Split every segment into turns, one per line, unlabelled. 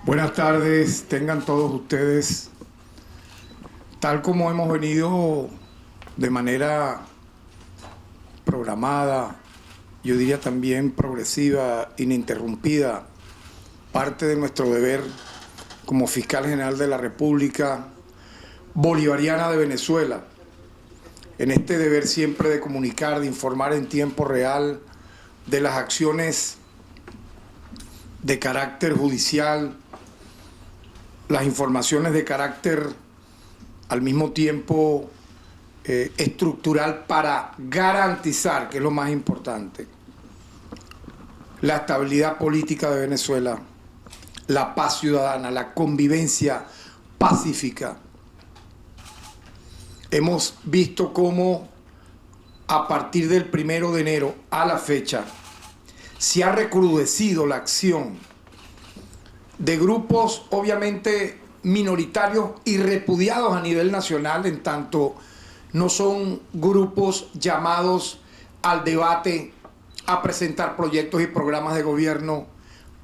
Buenas tardes, tengan todos ustedes. Tal como hemos venido de manera programada, yo diría también progresiva, ininterrumpida, parte de nuestro deber como fiscal general de la República Bolivariana de Venezuela, en este deber siempre de comunicar, de informar en tiempo real de las acciones de carácter judicial, las informaciones de carácter al mismo tiempo estructural para garantizar, que es lo más importante, la estabilidad política de Venezuela, la paz ciudadana, la convivencia pacífica. Hemos visto cómo a partir del 1 de enero a la fecha se ha recrudecido la acción de grupos obviamente minoritarios y repudiados a nivel nacional, en tanto no son grupos llamados al debate, a presentar proyectos y programas de gobierno,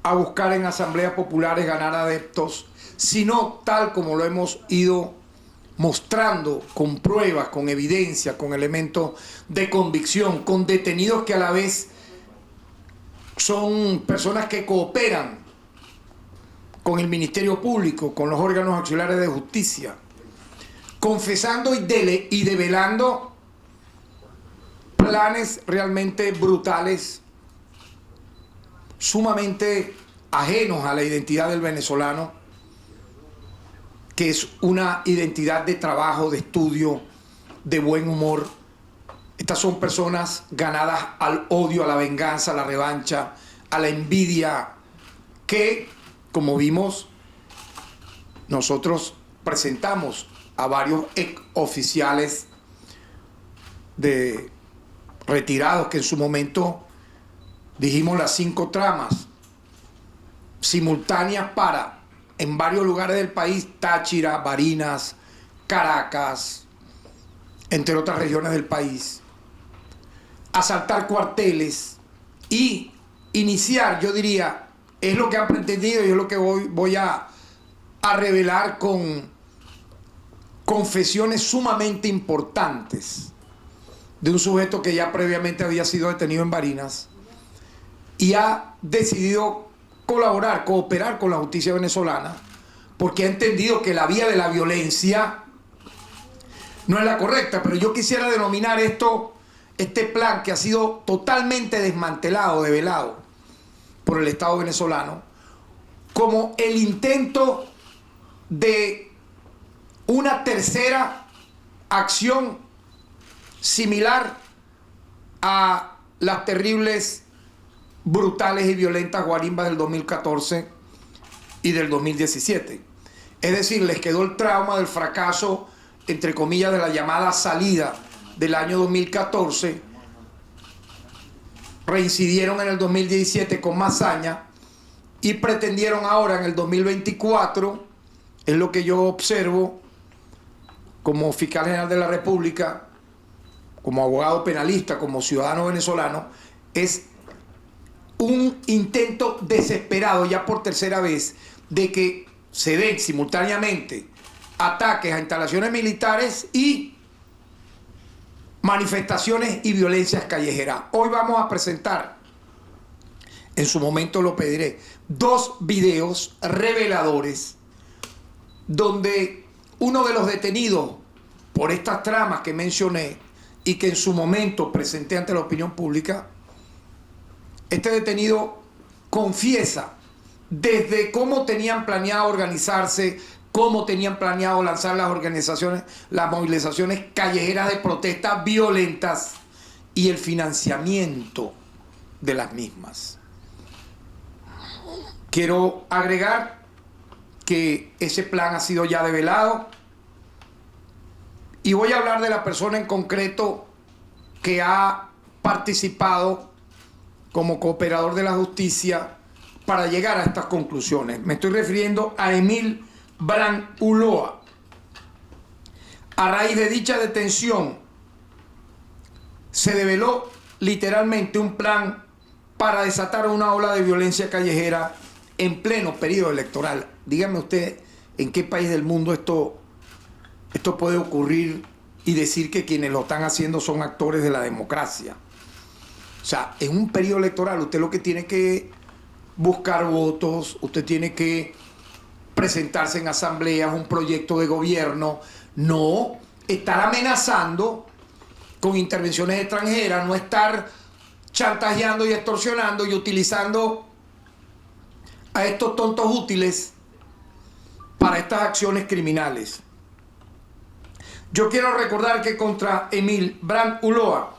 a buscar en asambleas populares ganar adeptos, sino tal como lo hemos ido mostrando con pruebas, con evidencia, con elementos de convicción, con detenidos que a la vez son personas que cooperan con el Ministerio Público, con los órganos auxiliares de justicia, confesando y develando planes realmente brutales, sumamente ajenos a la identidad del venezolano, que es una identidad de trabajo, de estudio, de buen humor. Estas son personas ganadas al odio, a la venganza, a la revancha, a la envidia, que, como vimos, nosotros presentamos a varios oficiales retirados que en su momento dijimos las 5 tramas simultáneas para, en varios lugares del país, Táchira, Barinas, Caracas, entre otras regiones del país, asaltar cuarteles y iniciar, yo diría, es lo que han pretendido y es lo que voy a revelar con confesiones sumamente importantes de un sujeto que ya previamente había sido detenido en Barinas y ha decidido colaborar, cooperar con la justicia venezolana, porque ha entendido que la vía de la violencia no es la correcta. Pero yo quisiera denominar este plan que ha sido totalmente desmantelado, develado por el Estado venezolano, como el intento de una tercera acción similar a las terribles, brutales y violentas guarimbas del 2014 y del 2017. Es decir, les quedó el trauma del fracaso, entre comillas, de la llamada salida del año 2014, reincidieron en el 2017 con más saña y pretendieron ahora en el 2024, es lo que yo observo como fiscal general de la República, como abogado penalista, como ciudadano venezolano, es un intento desesperado ya por tercera vez de que se den simultáneamente ataques a instalaciones militares y manifestaciones y violencias callejeras. Hoy vamos a presentar, en su momento lo pediré, 2 videos reveladores donde uno de los detenidos por estas tramas que mencioné y que en su momento presenté ante la opinión pública, este detenido confiesa desde cómo tenían planeado organizarse, cómo tenían planeado lanzar las movilizaciones callejeras de protestas violentas y el financiamiento de las mismas. Quiero agregar que ese plan ha sido ya develado y voy a hablar de la persona en concreto que ha participado como cooperador de la justicia para llegar a estas conclusiones. Me estoy refiriendo a Emil Bran Ulloa. A raíz de dicha detención se develó literalmente un plan para desatar una ola de violencia callejera en pleno periodo electoral. Dígame usted, ¿en qué país del mundo esto puede ocurrir y decir que quienes lo están haciendo son actores de la democracia? O sea, en un periodo electoral usted lo que tiene que buscar votos, usted tiene que presentarse en asambleas, un proyecto de gobierno, no estar amenazando con intervenciones extranjeras, no estar chantajeando y extorsionando y utilizando a estos tontos útiles para estas acciones criminales. Yo quiero recordar que contra Emil Brand Ulloa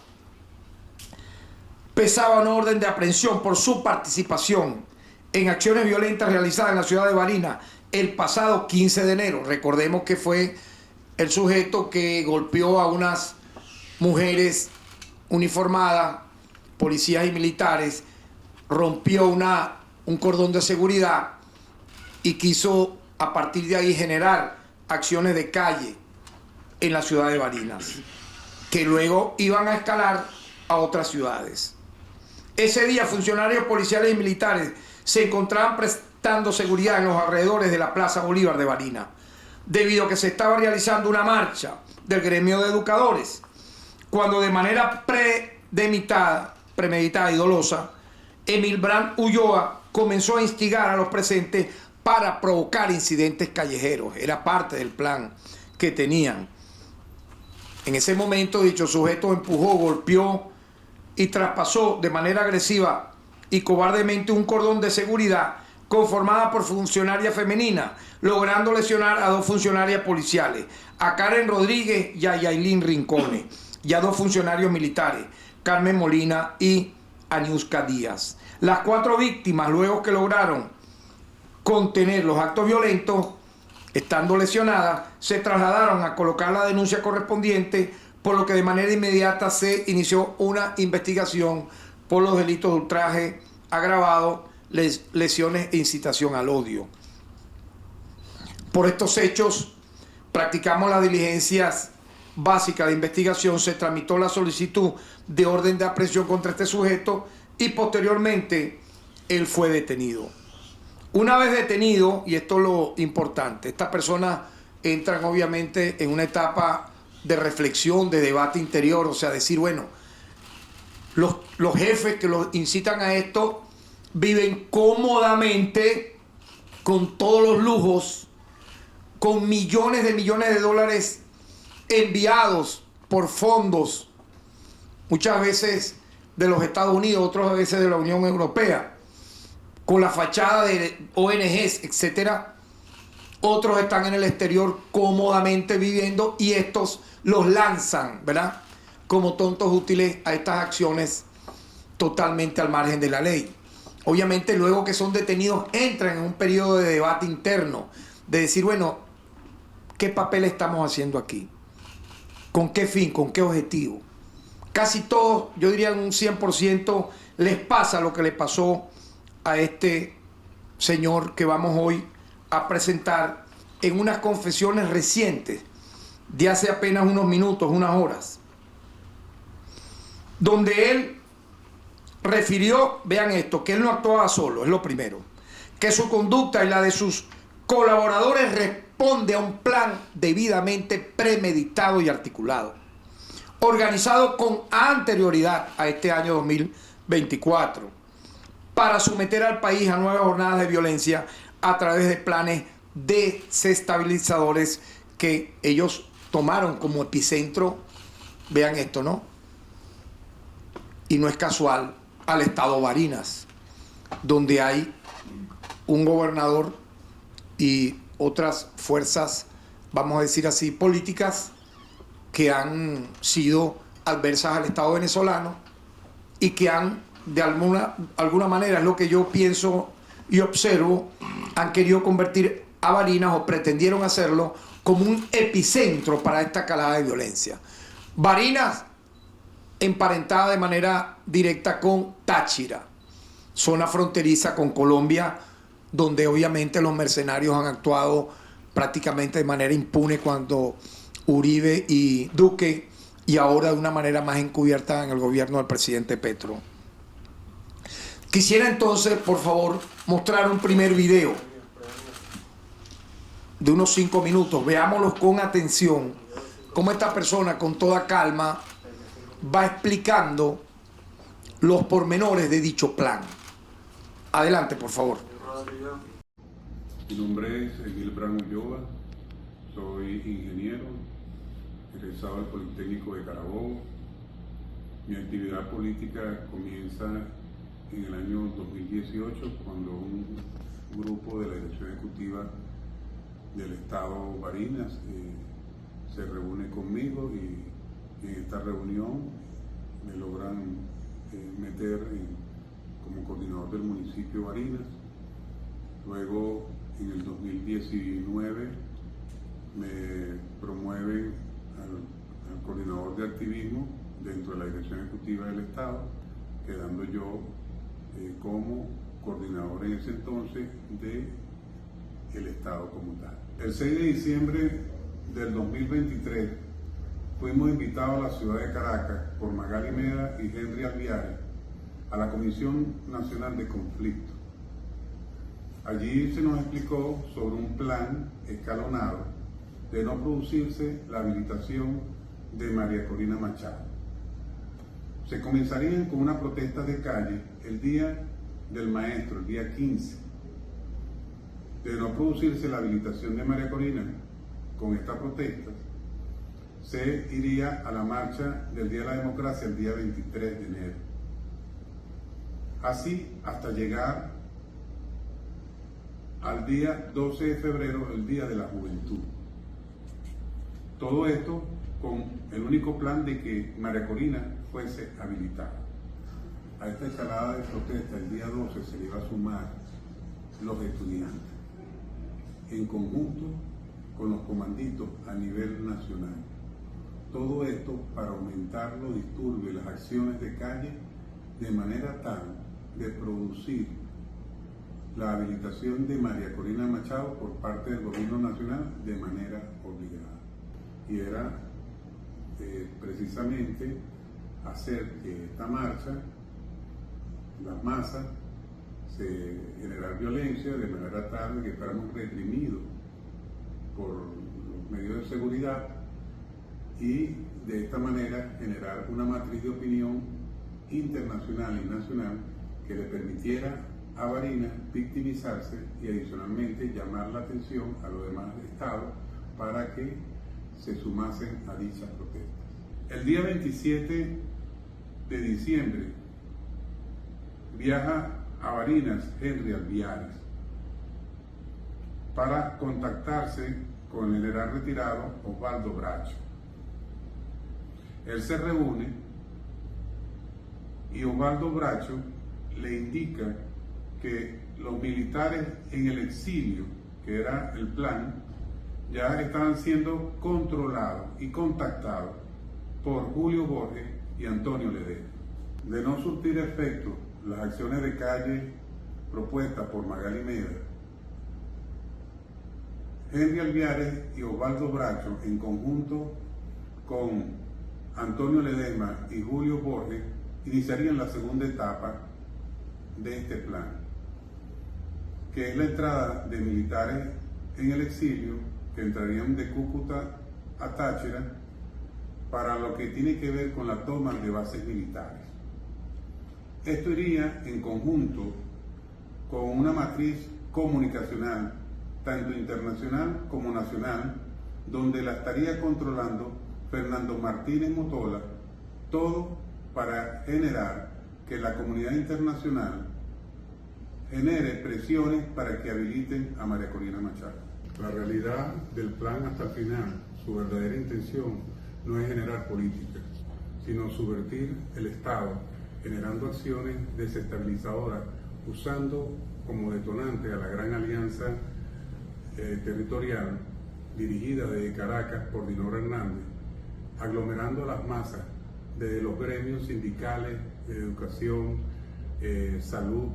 pesaba una orden de aprehensión por su participación en acciones violentas realizadas en la ciudad de Barinas el pasado 15 de enero. Recordemos que fue el sujeto que golpeó a unas mujeres uniformadas, policías y militares, rompió un cordón de seguridad y quiso a partir de ahí generar acciones de calle en la ciudad de Barinas, que luego iban a escalar a otras ciudades. Ese día funcionarios policiales y militares se encontraban prestando seguridad en los alrededores de la Plaza Bolívar de Barinas, debido a que se estaba realizando una marcha del gremio de educadores, cuando de manera premeditada y dolosa, Emil Brand Ulloa comenzó a instigar a los presentes para provocar incidentes callejeros. Era parte del plan que tenían. En ese momento, dicho sujeto empujó, golpeó y traspasó de manera agresiva y cobardemente un cordón de seguridad conformada por funcionarias femeninas, logrando lesionar a 2 funcionarias policiales, a Karen Rodríguez y a Yailin Rincones, y a 2 funcionarios militares, Carmen Molina y Aniuska Díaz. Las 4 víctimas, luego que lograron contener los actos violentos, estando lesionadas, se trasladaron a colocar la denuncia correspondiente, por lo que de manera inmediata se inició una investigación por los delitos de ultraje agravado, lesiones e incitación al odio. Por estos hechos, practicamos las diligencias básicas de investigación, se tramitó la solicitud de orden de aprehensión contra este sujeto y posteriormente él fue detenido. Una vez detenido, y esto es lo importante, estas personas entran obviamente en una etapa de reflexión, de debate interior, o sea, decir, bueno, los jefes que los incitan a esto viven cómodamente con todos los lujos, con millones de dólares enviados por fondos, muchas veces de los Estados Unidos, otras veces de la Unión Europea, con la fachada de ONGs, etcétera. Otros están en el exterior cómodamente viviendo y estos los lanzan, ¿verdad?, como tontos útiles a estas acciones totalmente al margen de la ley. Obviamente, luego que son detenidos, entran en un periodo de debate interno, de decir, bueno, ¿qué papel estamos haciendo aquí? ¿Con qué fin? ¿Con qué objetivo? Casi todos, yo diría un 100%, les pasa lo que le pasó a este señor que vamos hoy a presentar en unas confesiones recientes de hace apenas unos minutos, unas horas, donde él refirió, vean esto, que él no actuaba solo, es lo primero, que su conducta y la de sus colaboradores responde a un plan debidamente premeditado y articulado, organizado con anterioridad a este año 2024, para someter al país a nuevas jornadas de violencia a través de planes desestabilizadores que ellos tomaron como epicentro, vean esto, ¿no? Y no es casual, al estado Barinas, donde hay un gobernador y otras fuerzas, vamos a decir así, políticas, que han sido adversas al Estado venezolano y que han, de alguna manera, es lo que yo pienso y observo, han querido convertir a Barinas, o pretendieron hacerlo, como un epicentro para esta calada de violencia. Barinas, emparentada de manera directa con Táchira, zona fronteriza con Colombia, donde obviamente los mercenarios han actuado prácticamente de manera impune cuando Uribe y Duque, y ahora de una manera más encubierta en el gobierno del presidente Petro. Quisiera entonces, por favor, mostrar un primer video de unos 5 minutos. Veámoslo con atención, cómo esta persona con toda calma va explicando los pormenores de dicho plan. Adelante, por favor.
Mi nombre es Gilbran Ulloa, soy ingeniero, egresado del Politécnico de Carabobo. Mi actividad política comienza en el año 2018, cuando un grupo de la dirección ejecutiva del Estado Barinas se reúne conmigo, y en esta reunión me logran meter como coordinador del municipio Barinas. Luego, en el 2019, me promueven al coordinador de activismo dentro de la dirección ejecutiva del Estado, quedando yo como coordinador en ese entonces del Estado como tal. El 6 de diciembre del 2023 fuimos invitados a la ciudad de Caracas por Magali Meda y Henry Alviares a la Comisión Nacional de Conflicto. Allí se nos explicó sobre un plan escalonado de no producirse la habilitación de María Corina Machado. Se comenzarían con una protesta de calle el día del maestro, el día 15. De no producirse la habilitación de María Corina con esta protesta, se iría a la marcha del Día de la Democracia el día 23 de enero. Así hasta llegar al día 12 de febrero, el Día de la Juventud. Todo esto con el único plan de que María Corina fuese habilitada. A esta escalada de protesta el día 12 se le iba a sumar los estudiantes, en conjunto con los comanditos a nivel nacional. Todo esto para aumentar los disturbios y las acciones de calle, de manera tal de producir la habilitación de María Corina Machado por parte del gobierno nacional de manera obligada. Y era precisamente hacer que esta marcha, las masas, generar violencia de manera tal que fuéramos reprimidos por los medios de seguridad, y de esta manera generar una matriz de opinión internacional y nacional que le permitiera a Barinas victimizarse y adicionalmente llamar la atención a los demás estados para que se sumasen a dichas protestas. El día 27 de diciembre viaja a Barinas Henry Alviares para contactarse con el general retirado Osvaldo Bracho. Él se reúne y Osvaldo Bracho le indica que los militares en el exilio, que era el plan, ya estaban siendo controlados y contactados por Julio Borges y Antonio Ledesma. De no surtir efecto las acciones de calle propuestas por Magali Meda, Henry Alviares y Osvaldo Bracho, en conjunto con Antonio Ledesma y Julio Borges, iniciarían la segunda etapa de este plan, que es la entrada de militares en el exilio, que entrarían de Cúcuta a Táchira para lo que tiene que ver con la toma de bases militares. Esto iría en conjunto con una matriz comunicacional, tanto internacional como nacional, donde la estaría controlando Fernando Martínez Motola, todo para generar que la comunidad internacional genere presiones para que habiliten a María Corina Machado. La realidad del plan hasta el final, su verdadera intención no es generar política, sino subvertir el Estado, generando acciones desestabilizadoras, usando como detonante a la gran alianza territorial dirigida desde Caracas por Dinora Hernández, aglomerando a las masas desde los gremios sindicales, de educación, salud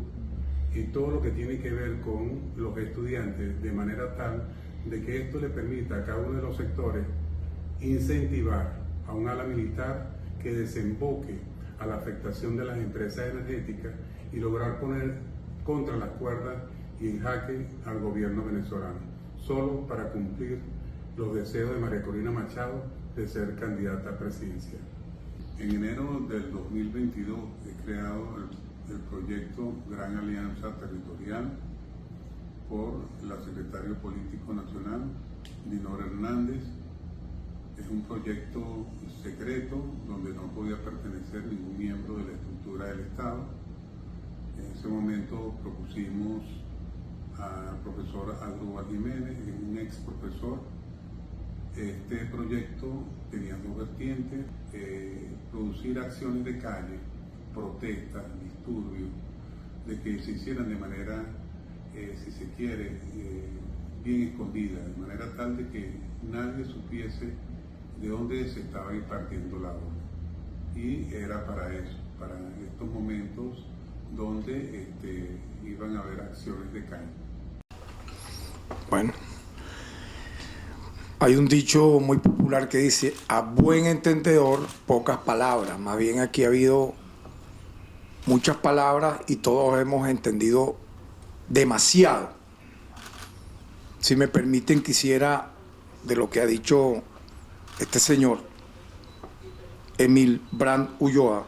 y todo lo que tiene que ver con los estudiantes, de manera tal de que esto le permita a cada uno de los sectores incentivar a un ala militar que desemboque a la afectación de las empresas energéticas y lograr poner contra las cuerdas y en jaque al gobierno venezolano, solo para cumplir los deseos de María Corina Machado de ser candidata presidencial. En enero del 2022 he creado el proyecto Gran Alianza Territorial por la secretaria político nacional, Dinora Hernández. Es un proyecto secreto donde no podía pertenecer ningún miembro de la estructura del Estado. En ese momento propusimos al profesor Adrúbal Jiménez, un ex profesor. Este proyecto tenía dos vertientes: producir acciones de calle, protestas, disturbios, de que se hicieran de manera, si se quiere, bien escondida, de manera tal de que nadie supiese de dónde se estaba impartiendo la obra. Y era para eso, para estos momentos donde iban a haber acciones de calle.
Bueno, hay un dicho muy popular que dice: a buen entendedor, pocas palabras. Más bien aquí ha habido muchas palabras y todos hemos entendido demasiado. Si me permiten, quisiera, de lo que ha dicho este señor, Emil Brand Ulloa,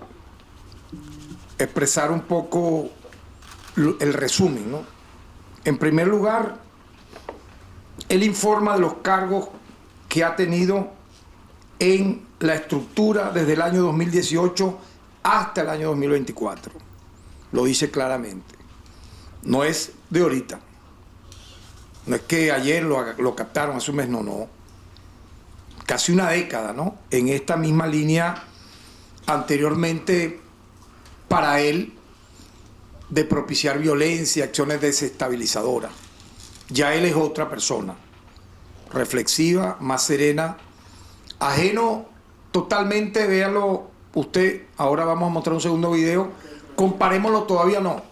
expresar un poco el resumen, ¿no? En primer lugar, él informa de los cargos que ha tenido en la estructura desde el año 2018 hasta el año 2024. Lo dice claramente. No es de ahorita. No es que ayer lo captaron hace un mes, no. Casi una década, ¿no? En esta misma línea anteriormente para él de propiciar violencia, acciones desestabilizadoras. Ya él es otra persona, reflexiva, más serena, ajeno totalmente, véalo usted, ahora vamos a mostrar un segundo video, comparémoslo, todavía no,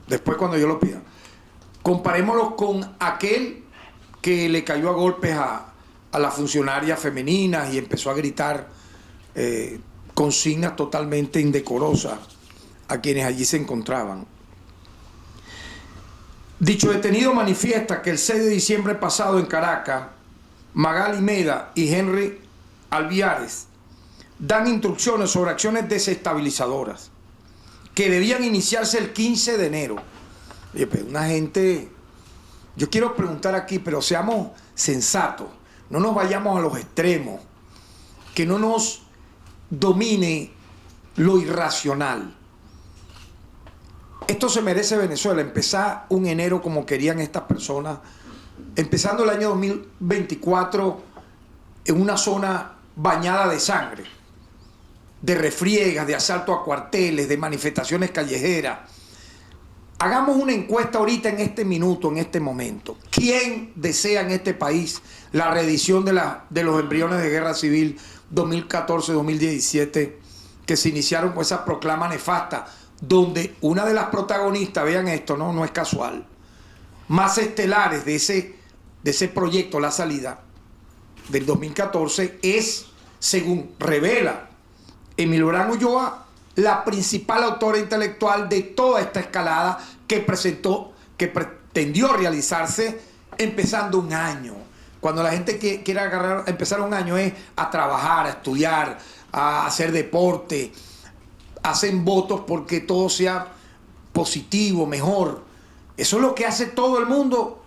después cuando yo lo pida, comparémoslo con aquel que le cayó a golpes a las funcionarias femeninas y empezó a gritar consignas totalmente indecorosas a quienes allí se encontraban. Dicho detenido manifiesta que el 6 de diciembre pasado en Caracas, Magali Meda y Henry Alviares dan instrucciones sobre acciones desestabilizadoras que debían iniciarse el 15 de enero. Oye, pues una gente... Yo quiero preguntar aquí, pero seamos sensatos, no nos vayamos a los extremos, que no nos domine lo irracional. Esto se merece Venezuela, empezar un enero como querían estas personas, empezando el año 2024 en una zona bañada de sangre, de refriegas, de asalto a cuarteles, de manifestaciones callejeras. Hagamos una encuesta ahorita en este minuto, en este momento. ¿Quién desea en este país la reedición de los embriones de guerra civil 2014-2017 que se iniciaron con esa proclama nefasta, donde una de las protagonistas, vean esto, no es casual, más estelares de ese proyecto, la salida del 2014, es, según revela Emil Brand Ulloa, la principal autora intelectual de toda esta escalada que pretendió realizarse empezando un año. Cuando la gente quiere empezar un año es a trabajar, a estudiar, a hacer deporte, hacen votos porque todo sea positivo, mejor. Eso es lo que hace todo el mundo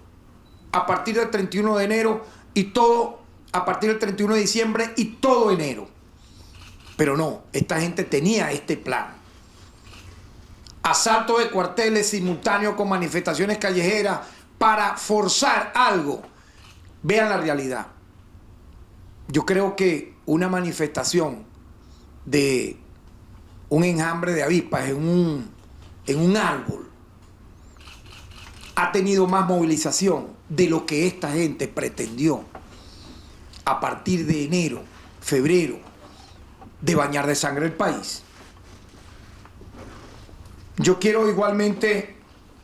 a partir del 31 de enero y todo a partir del 31 de diciembre y todo enero. Pero no, esta gente tenía este plan. Asalto de cuarteles simultáneos con manifestaciones callejeras para forzar algo. Vean la realidad. Yo creo que una manifestación de un enjambre de avispas en un árbol ha tenido más movilización de lo que esta gente pretendió a partir de enero, febrero, de bañar de sangre el país. Yo quiero igualmente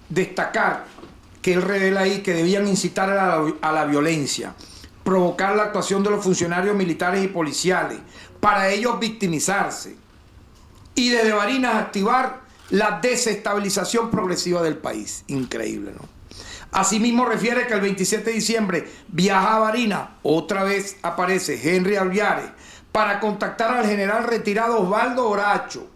destacar que él revela ahí que debían incitar a la violencia, provocar la actuación de los funcionarios militares y policiales, para ellos victimizarse, y desde Barinas activar la desestabilización progresiva del país. Increíble, ¿no? Asimismo refiere que el 27 de diciembre viaja a Barinas, otra vez aparece Henry Alviares, para contactar al general retirado Osvaldo Horacio,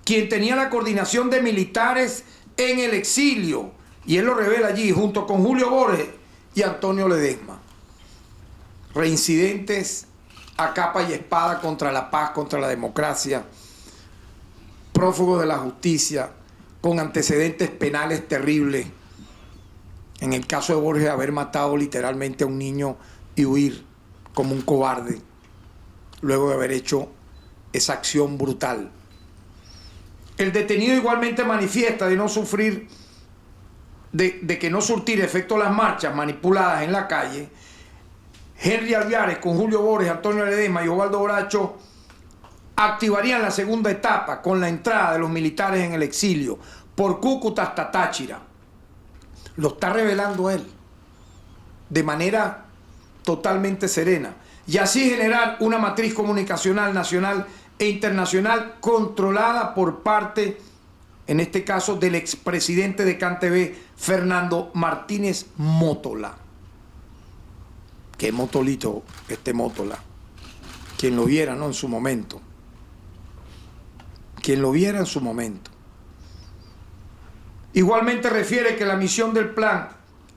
quien tenía la coordinación de militares en el exilio, y él lo revela allí, junto con Julio Borges y Antonio Ledesma. Reincidentes a capa y espada contra la paz, contra la democracia, prófugos de la justicia, con antecedentes penales terribles. En el caso de Borges, haber matado literalmente a un niño y huir como un cobarde, luego de haber hecho esa acción brutal. El detenido igualmente manifiesta de no sufrir, de que no surtir efecto las marchas manipuladas en la calle. Henry Alviares con Julio Borges, Antonio Ledesma y Osvaldo Horacio activarían la segunda etapa con la entrada de los militares en el exilio por Cúcuta hasta Táchira. Lo está revelando él de manera totalmente serena, y así generar una matriz comunicacional nacional e internacional controlada por parte, en este caso, del expresidente de CanTV, Fernando Martínez Mótola. Qué motolito este Mótola. Quien lo viera, ¿no? En su momento. Quien lo viera en su momento. Igualmente refiere que la misión del plan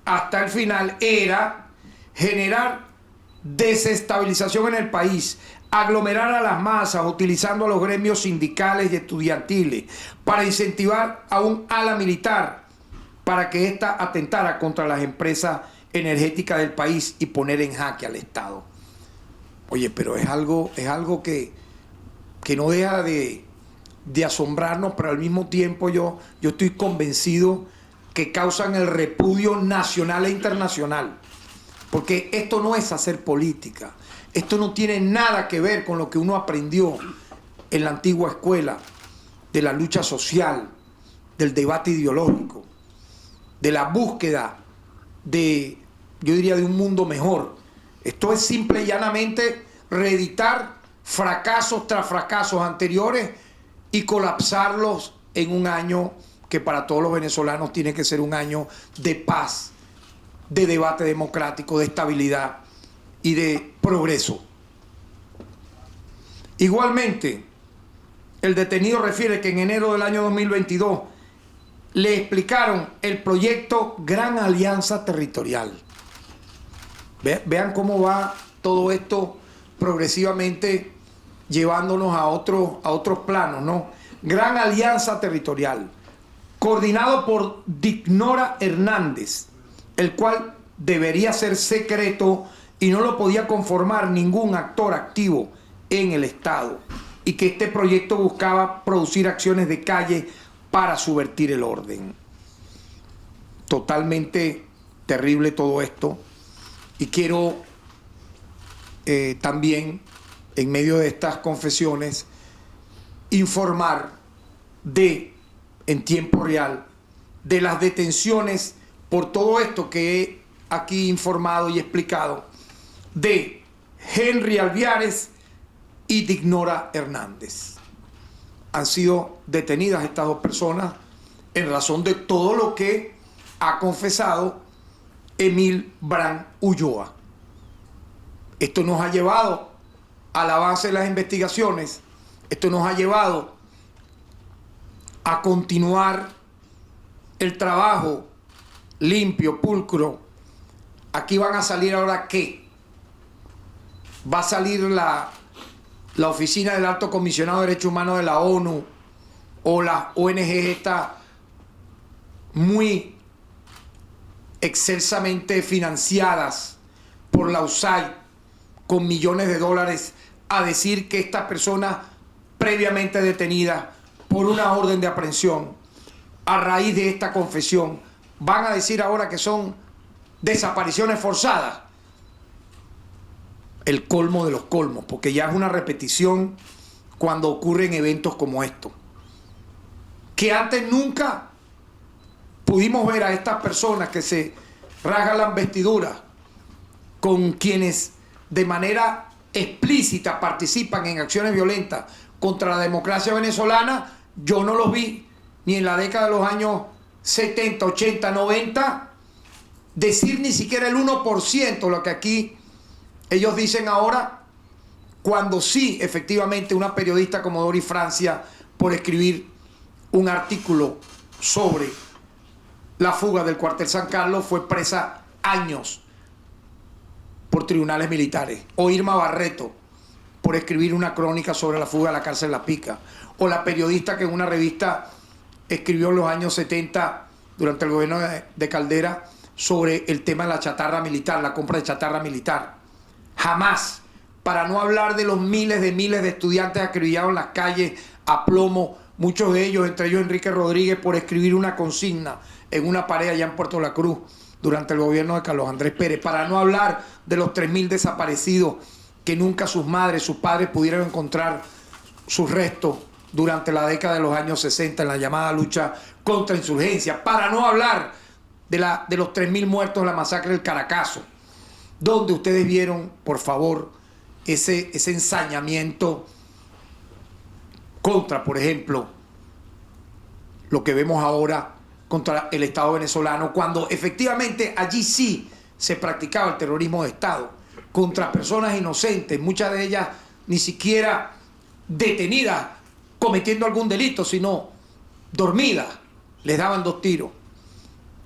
hasta el final era generar desestabilización en el país, aglomerar a las masas utilizando a los gremios sindicales y estudiantiles para incentivar a un ala militar para que ésta atentara contra las empresas energéticas del país y poner en jaque al Estado. Oye, pero es algo que no deja de asombrarnos, pero al mismo tiempo yo estoy convencido que causan el repudio nacional e internacional. Porque esto no es hacer política. Esto no tiene nada que ver con lo que uno aprendió en la antigua escuela, de la lucha social, del debate ideológico, de la búsqueda de, yo diría, de un mundo mejor. Esto es simple y llanamente reeditar fracasos tras fracasos anteriores y colapsarlos en un año que para todos los venezolanos tiene que ser un año de paz, de debate democrático, de estabilidad y de progreso. Igualmente, el detenido refiere que en enero del año 2022 le explicaron el proyecto Gran Alianza Territorial. Vean cómo va todo esto progresivamente llevándonos a otros planos, ¿no? Gran Alianza Territorial, coordinado por Dignora Hernández, el cual debería ser secreto y no lo podía conformar ningún actor activo en el Estado, y que este proyecto buscaba producir acciones de calle para subvertir el orden. Totalmente terrible todo esto, y quiero también, en medio de estas confesiones, informar en tiempo real, de las detenciones por todo esto que he aquí informado y explicado, de Henry Alviares y Dignora Hernández. Han sido detenidas estas dos personas en razón de todo lo que ha confesado Emil Bran Ulloa. Esto nos ha llevado al avance de las investigaciones, esto nos ha llevado a continuar el trabajo limpio, pulcro. Aquí van a salir ahora ¿qué? Va a salir la oficina del Alto Comisionado de Derechos Humanos de la ONU, o las ONG está muy excelsamente financiadas por la USAID con millones de dólares, a decir que estas personas previamente detenidas por una orden de aprehensión a raíz de esta confesión van a decir ahora que son desapariciones forzadas. El colmo de los colmos, porque ya es una repetición cuando ocurren eventos como estos, que antes nunca pudimos ver a estas personas que se rasgan las vestiduras con quienes de manera explícita participan en acciones violentas contra la democracia venezolana, yo no los vi ni en la década de los años 70, 80, 90, decir ni siquiera el 1%, lo que aquí ellos dicen ahora, cuando sí, efectivamente, una periodista como Doris Francia, por escribir un artículo sobre la fuga del cuartel San Carlos, fue presa años por tribunales militares. O Irma Barreto, por escribir una crónica sobre la fuga de la cárcel La Pica. O la periodista que en una revista escribió en los años 70, durante el gobierno de Caldera, sobre el tema de la chatarra militar, la compra de chatarra militar. Jamás, para no hablar de los miles de estudiantes acribillados en las calles a plomo, muchos de ellos, entre ellos Enrique Rodríguez, por escribir una consigna en una pared allá en Puerto La Cruz durante el gobierno de Carlos Andrés Pérez, para no hablar de los 3.000 desaparecidos que nunca sus madres, sus padres pudieron encontrar sus restos durante la década de los años 60 en la llamada lucha contra insurgencia, para no hablar de los 3.000 muertos en la masacre del Caracazo, donde ustedes vieron, por favor, ese ensañamiento contra, por ejemplo, lo que vemos ahora contra el Estado venezolano, cuando efectivamente allí sí se practicaba el terrorismo de Estado contra personas inocentes, muchas de ellas ni siquiera detenidas cometiendo algún delito, sino dormidas, les daban 2 tiros,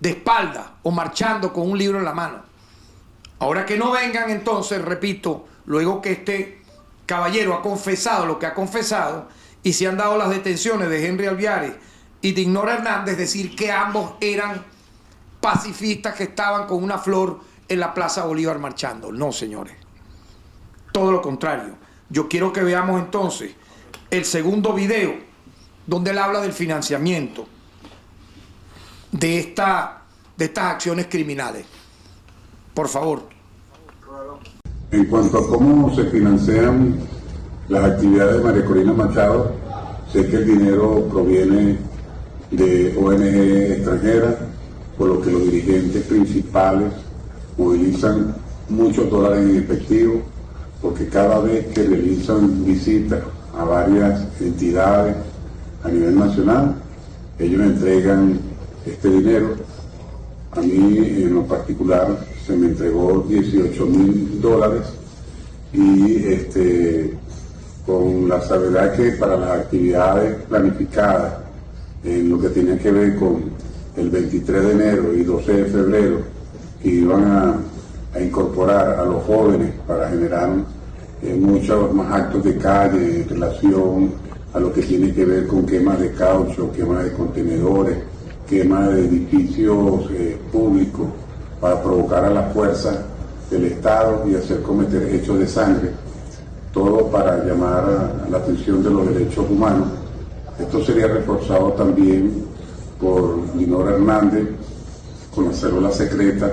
de espalda o marchando con un libro en la mano. Ahora que no vengan entonces, repito, luego que este caballero ha confesado lo que ha confesado y se han dado las detenciones de Henry Alviares y de Ignora Hernández, decir que ambos eran pacifistas que estaban con una flor en la Plaza Bolívar marchando. No, señores. Todo lo contrario. Yo quiero que veamos entonces el segundo video donde él habla del financiamiento de estas acciones criminales. Por favor.
En cuanto a cómo se financian las actividades de María Corina Machado, sé que el dinero proviene de ONG extranjeras, por lo que los dirigentes principales movilizan muchos dólares en efectivo, porque cada vez que realizan visitas a varias entidades a nivel nacional, ellos entregan este dinero. A mí en lo particular se me entregó $18.000 y con la salvedad que para las actividades planificadas en lo que tenía que ver con el 23 de enero y 12 de febrero, que iban a incorporar a los jóvenes para generar muchos más actos de calle en relación a lo que tiene que ver con quemas de caucho, quemas de contenedores, quemas de edificios públicos para provocar a las fuerzas del Estado y hacer cometer hechos de sangre, todo para llamar a la atención de los derechos humanos. Esto sería reforzado también por Ignora Hernández con las células secretas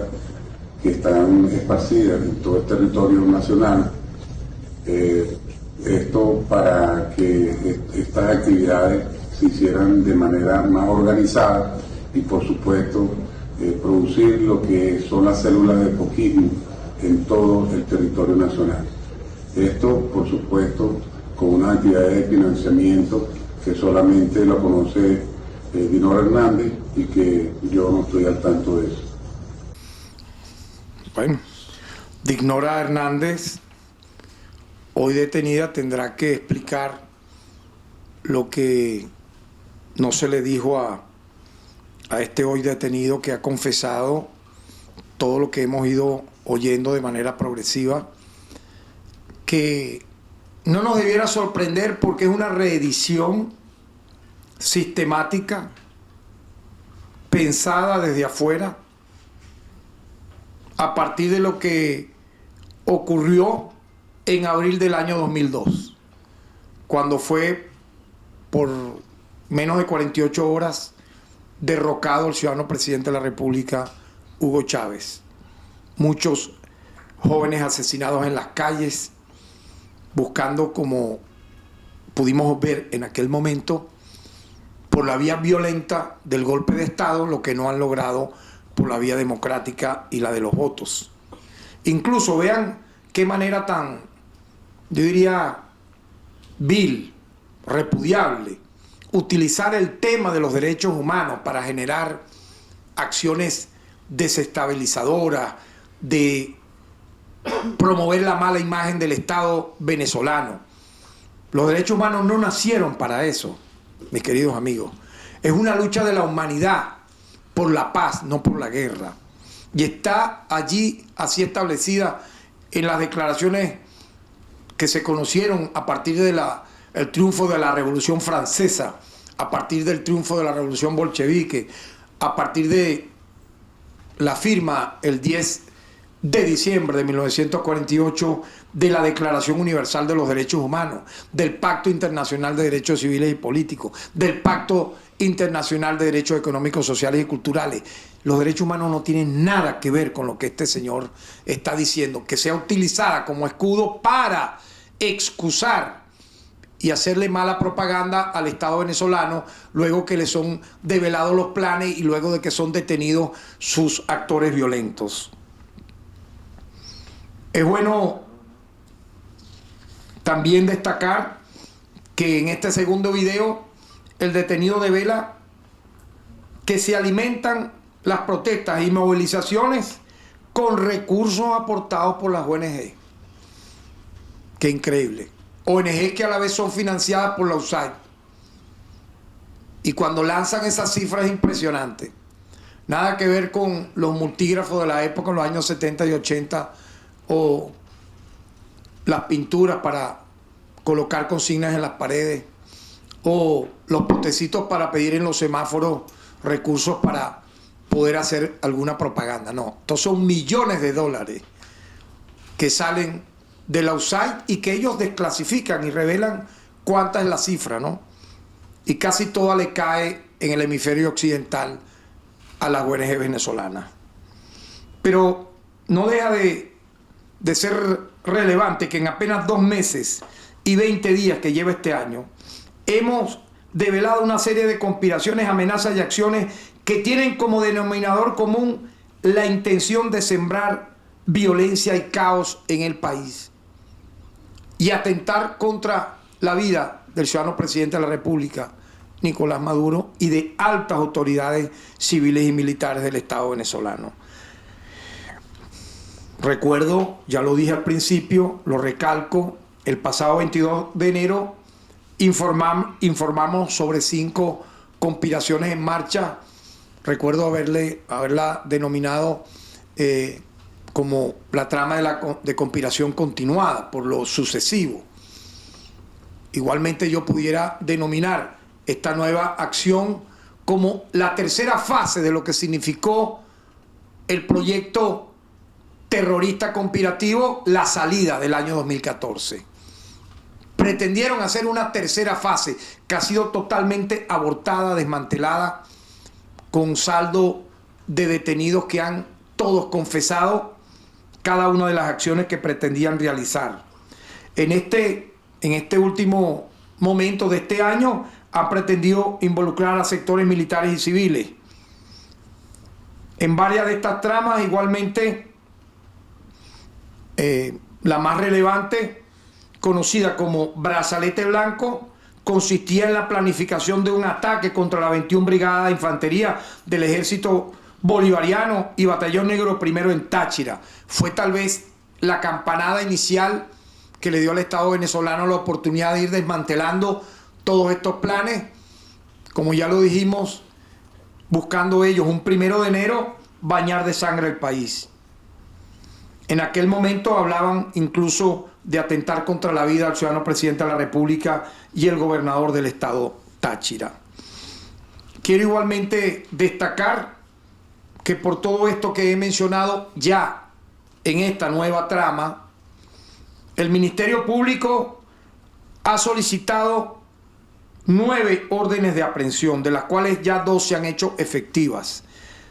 que están esparcidas en todo el territorio nacional. Esto para que estas actividades se hicieran de manera más organizada y por supuesto producir lo que son las células de poquismo en todo el territorio nacional. Esto por supuesto con unas actividades de financiamiento que solamente lo conoce Ignora Hernández y que yo no estoy al tanto de eso.
Bueno, Ignora Hernández, hoy detenida, tendrá que explicar lo que no se le dijo a este hoy detenido, que ha confesado todo lo que hemos ido oyendo de manera progresiva, que no nos debiera sorprender porque es una reedición sistemática, pensada desde afuera, a partir de lo que ocurrió en abril del año 2002, cuando fue por menos de 48 horas derrocado el ciudadano presidente de la República, Hugo Chávez. Muchos jóvenes asesinados en las calles, buscando, como pudimos ver en aquel momento, por la vía violenta del golpe de Estado, lo que no han logrado por la vía democrática y la de los votos. Incluso vean qué manera tan, yo diría, vil, repudiable utilizar el tema de los derechos humanos para generar acciones desestabilizadoras, de promover la mala imagen del Estado venezolano. Los derechos humanos no nacieron para eso, mis queridos amigos. Es una lucha de la humanidad por la paz, no por la guerra. Y está allí así establecida en las declaraciones que se conocieron a partir del triunfo de la Revolución Francesa, a partir del triunfo de la Revolución Bolchevique, a partir de la firma el 10 de diciembre de 1948 de la Declaración Universal de los Derechos Humanos, del Pacto Internacional de Derechos Civiles y Políticos, del Pacto Internacional de Derechos Económicos, Sociales y Culturales. Los derechos humanos no tienen nada que ver con lo que este señor está diciendo, que sea utilizada como escudo para excusar y hacerle mala propaganda al Estado venezolano luego que le son develados los planes y luego de que son detenidos sus actores violentos. Es bueno también destacar que en este segundo video el detenido devela que se alimentan las protestas y movilizaciones con recursos aportados por las ONG. Qué increíble. ONG que a la vez son financiadas por la USAID. Y cuando lanzan esas cifras impresionantes, nada que ver con los multígrafos de la época en los años 70 y 80 o las pinturas para colocar consignas en las paredes o los potecitos para pedir en los semáforos recursos para poder hacer alguna propaganda. No, estos son millones de dólares que salen de la USAID y que ellos desclasifican y revelan cuánta es la cifra, ¿no? Y casi toda le cae en el hemisferio occidental a las ONG venezolanas. Pero no deja de ser relevante que en apenas 2 meses y 20 días que lleva este año, hemos develado una serie de conspiraciones, amenazas y acciones que tienen como denominador común la intención de sembrar violencia y caos en el país y atentar contra la vida del ciudadano presidente de la República, Nicolás Maduro, y de altas autoridades civiles y militares del Estado venezolano. Recuerdo, ya lo dije al principio, lo recalco, el pasado 22 de enero informamos sobre 5 conspiraciones en marcha. Recuerdo haberla denominado como la trama de conspiración continuada por lo sucesivo. Igualmente yo pudiera denominar esta nueva acción como la tercera fase de lo que significó el proyecto terrorista conspirativo La Salida del año 2014. Pretendieron hacer una tercera fase que ha sido totalmente abortada, desmantelada, con saldo de detenidos que han todos confesado cada una de las acciones que pretendían realizar. En este último momento de este año han pretendido involucrar a sectores militares y civiles. En varias de estas tramas, igualmente, la más relevante, conocida como Brazalete Blanco, consistía en la planificación de un ataque contra la 21 Brigada de Infantería del Ejército Bolivariano y Batallón Negro I en Táchira. Fue tal vez la campanada inicial que le dio al Estado venezolano la oportunidad de ir desmantelando todos estos planes, como ya lo dijimos, buscando ellos un 1 de enero bañar de sangre el país. En aquel momento hablaban incluso de atentar contra la vida del ciudadano presidente de la República y el gobernador del estado Táchira. Quiero igualmente destacar que por todo esto que he mencionado, ya en esta nueva trama, el Ministerio Público ha solicitado 9 órdenes de aprehensión, de las cuales ya 2 se han hecho efectivas.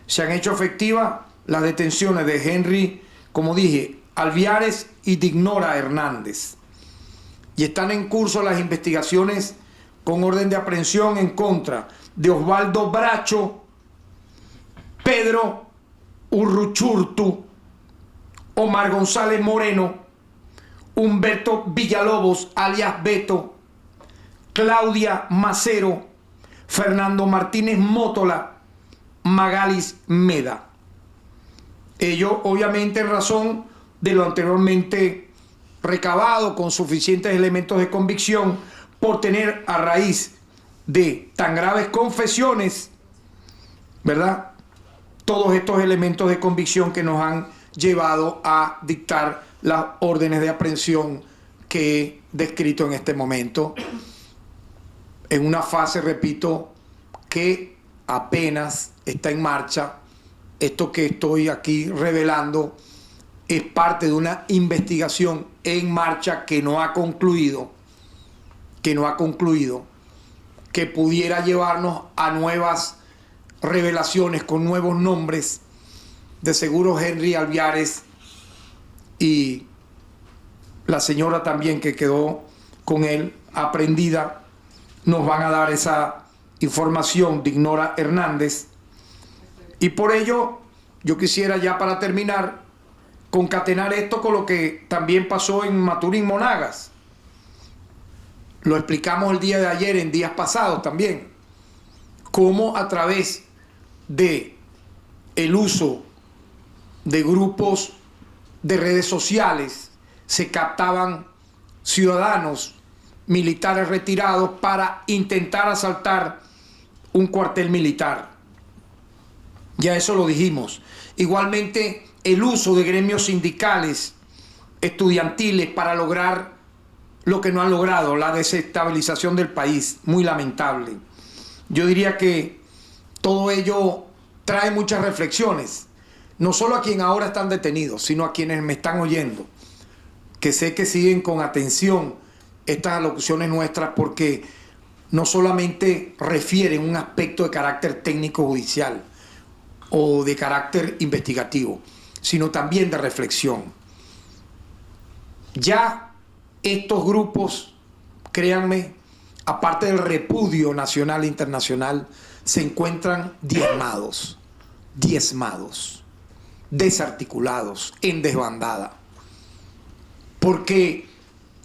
Se han hecho efectivas las detenciones de Henry, como dije, Alviares y Dignora Hernández. Y están en curso las investigaciones con orden de aprehensión en contra de Osvaldo Bracho, Pedro Urruchurtu, Omar González Moreno, Humberto Villalobos, alias Beto, Claudia Macero, Fernando Martínez Mótola, Magalis Meda. Ello obviamente en razón de lo anteriormente recabado con suficientes elementos de convicción por tener a raíz de tan graves confesiones, ¿verdad?, todos estos elementos de convicción que nos han llevado a dictar las órdenes de aprehensión que he descrito en este momento, en una fase, repito, que apenas está en marcha. Esto que estoy aquí revelando es parte de una investigación en marcha que no ha concluido, que pudiera llevarnos a nuevas revelaciones con nuevos nombres. De seguro Henry Alviares y la señora también que quedó con él aprendida nos van a dar esa información de Ignora Hernández. Y por ello yo quisiera, ya para terminar, concatenar esto con lo que también pasó en Maturín, Monagas. Lo explicamos el día de ayer, en días pasados también, cómo a través de el uso de grupos de redes sociales se captaban ciudadanos militares retirados para intentar asaltar un cuartel militar. Ya eso lo dijimos. Igualmente, el uso de gremios sindicales, estudiantiles, para lograr lo que no han logrado, la desestabilización del país. Muy lamentable. Yo diría que todo ello trae muchas reflexiones, no solo a quienes ahora están detenidos, sino a quienes me están oyendo, que sé que siguen con atención estas alocuciones nuestras, porque no solamente refieren un aspecto de carácter técnico judicial o de carácter investigativo, sino también de reflexión. Ya estos grupos, créanme, aparte del repudio nacional e internacional, se encuentran diezmados, desarticulados, en desbandada. Porque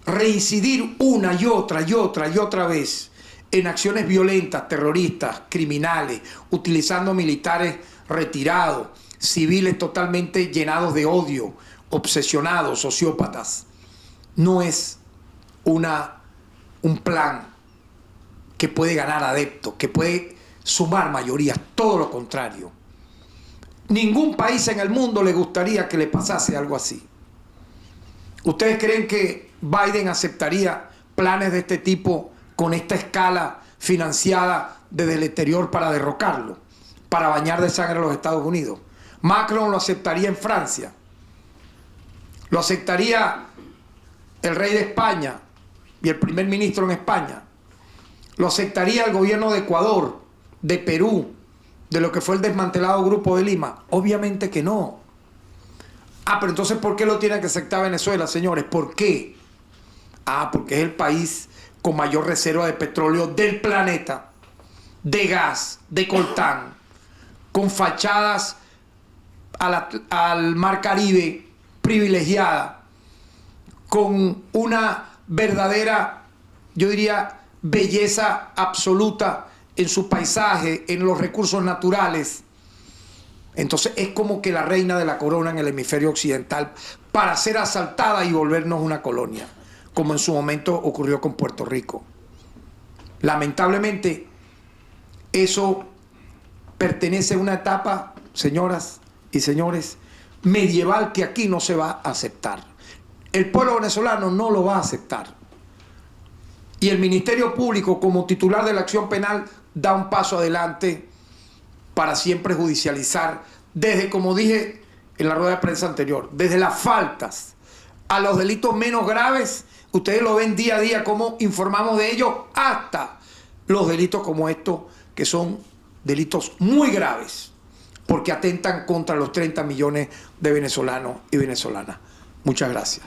reincidir una y otra vez en acciones violentas, terroristas, criminales, utilizando militares retirados, civiles totalmente llenados de odio, obsesionados, sociópatas, no es un plan que puede ganar adeptos, que puede sumar mayorías, todo lo contrario. Ningún país en el mundo le gustaría que le pasase algo así. ¿Ustedes creen que Biden aceptaría planes de este tipo con esta escala financiada desde el exterior para derrocarlo, para bañar de sangre a los Estados Unidos? Macron lo aceptaría en Francia, lo aceptaría el rey de España y el primer ministro en España, lo aceptaría el gobierno de Ecuador, de Perú, de lo que fue el desmantelado Grupo de Lima. Obviamente que no. Pero entonces, ¿por qué lo tiene que aceptar Venezuela, señores? ¿Por qué? Porque es el país con mayor reserva de petróleo del planeta, de gas, de coltán, con fachadas al mar Caribe privilegiada, con una verdadera, yo diría, belleza absoluta en su paisaje, en los recursos naturales. Entonces es como que la reina de la corona en el hemisferio occidental, para ser asaltada y volvernos una colonia, como en su momento ocurrió con Puerto Rico. Lamentablemente, eso pertenece a una etapa, señoras y señores, medieval, que aquí no se va a aceptar. El pueblo venezolano no lo va a aceptar. Y el Ministerio Público, como titular de la acción penal, da un paso adelante para siempre judicializar, desde, como dije en la rueda de prensa anterior, desde las faltas a los delitos menos graves. Ustedes lo ven día a día cómo informamos de ellos, hasta los delitos como estos, que son delitos muy graves, porque atentan contra los 30 millones de venezolanos y venezolanas. Muchas gracias.